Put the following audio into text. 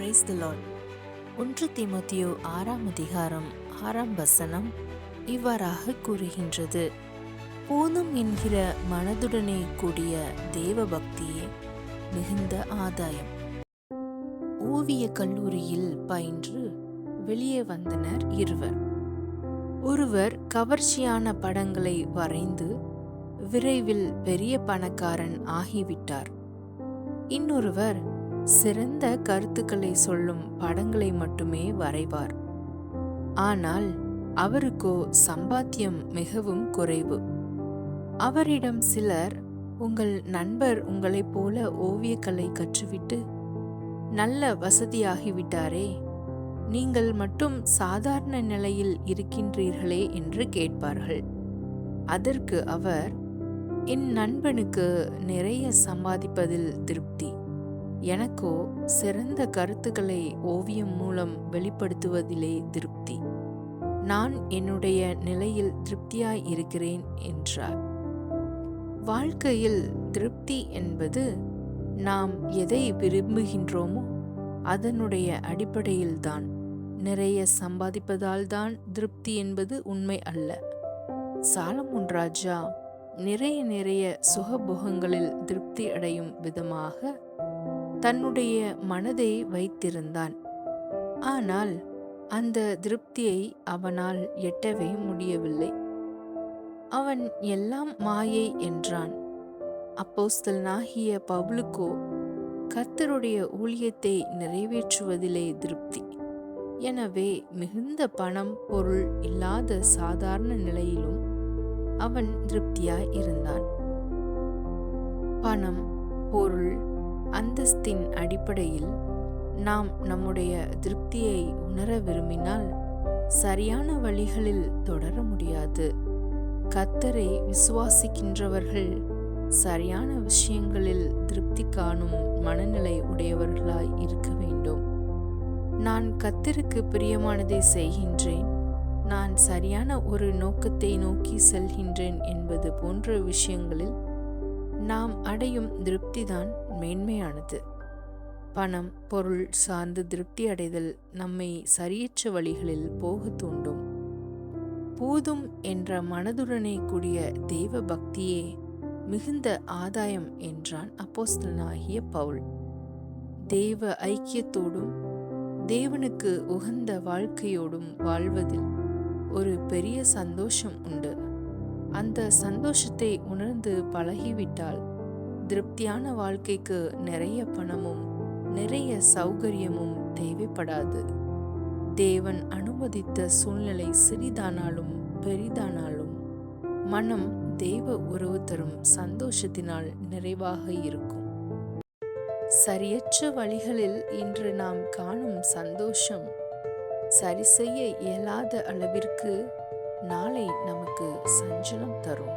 Praise the Lord. 1 தீமோத்தேயு 6ஆம் அதிகாரம் 6ஆம் வசனம் இவ்வாறாக கூறுகின்றது: போதும் என்கிற மனதுடனே கூடிய தேவ பக்தியே மிகுந்த ஆதாயம். ஓவிய கல்லூரியில் பயின்று வெளியே வந்தனர் இருவர். ஒருவர் கவர்ச்சியான படங்களை வரைந்து விரைவில் பெரிய பணக்காரன் ஆகிவிட்டார். இன்னொருவர் சிறந்த கருத்துக்களை சொல்லும் படங்களை மட்டுமே வரைவார். ஆனால் அவருக்கோ சம்பாத்தியம் மிகவும் குறைவு. அவரிடம் சிலர், உங்கள் நண்பர் உங்களைப் போல ஓவியக்கலை கற்றுவிட்டு நல்ல வசதியாகிவிட்டாரே, நீங்கள் மட்டும் சாதாரண நிலையில் இருக்கின்றீர்களே என்று கேட்பார்கள். அதற்கு அவர், என் நண்பனுக்கு நிறைய சம்பாதிப்பதில் திருப்தி, எனக்கோ சிறந்த கருத்துக்களை ஓவியம் மூலம் வெளிப்படுத்துவதிலே திருப்தி. நான் என்னுடைய நிலையில் திருப்தியாய் இருக்கிறேன் என்றார். வாழ்க்கையில் திருப்தி என்பது நாம் எதை விரும்புகின்றோமோ அதனுடைய அடிப்படையில்தான். நிறைய சம்பாதிப்பதால் தான் திருப்தி என்பது உண்மை அல்ல. சாலமோன் ராஜா நிறைய சுகபோகங்களில் திருப்தி அடையும் விதமாக தன்னுடைய மனதை வைத்திருந்தான். ஆனால் அந்த திருப்தியை அவனால் எட்டவே முடியவில்லை. அவன் எல்லாம் மாயை என்றான். அப்போஸ்தலனாகிய பவுலுக்கோ கர்த்தருடைய ஊழியத்தை நிறைவேற்றுவதிலே திருப்தி. எனவே மிகுந்த பணம் பொருள் இல்லாத சாதாரண நிலையிலும் அவன் திருப்தியாய் இருந்தான். பணம், பொருள், அந்தஸ்தின் அடிப்படையில் நாம் நம்முடைய திருப்தியை உணர விரும்பினால் சரியான வழிகளில் தொடர முடியாது. கர்த்தரை விசுவாசிக்கின்றவர்கள் சரியான விஷயங்களில் திருப்தி காணும் மனநிலை உடையவர்களாய் இருக்க வேண்டும். நான் கர்த்தருக்கு பிரியமானதை செய்கின்றேன், நான் சரியான ஒரு நோக்கத்தை நோக்கி செல்கின்றேன் என்பது போன்ற விஷயங்களில் நாம் அடையும் திருப்திதான் மேன்மையானது. பணம், பொருள் சார்ந்து திருப்தி அடைதல் நம்மை சரியற்ற வழிகளில் போக தூண்டும். போதும் என்ற மனதுடனே கூடிய தெய்வ பக்தியே மிகுந்த ஆதாயம் என்றான் அப்போஸ்தலனாகிய பவுல். தேவ ஐக்கியத்தோடும் தேவனுக்கு உகந்த வாழ்க்கையோடும் வாழ்வதில் ஒரு பெரிய சந்தோஷம் உண்டு. அந்த சந்தோஷத்தை உணர்ந்து பழகிவிட்டால் திருப்தியான வாழ்க்கைக்கு நிறைய பணமும் நிறைய சௌகரியமும் தேவைப்படாது. தேவன் அனுமதித்த சூழ்நிலை சிறிதானாலும் பெரிதானாலும் மனம் தெய்வ உறவு தரும் சந்தோஷத்தினால் நிறைவாக இருக்கும். சரியற்ற வழிகளில் இன்று நாம் காணும் சந்தோஷம் சரி செய்ய இயலாத அளவிற்கு நாளை நமக்கு சஞ்சலம் தரும்.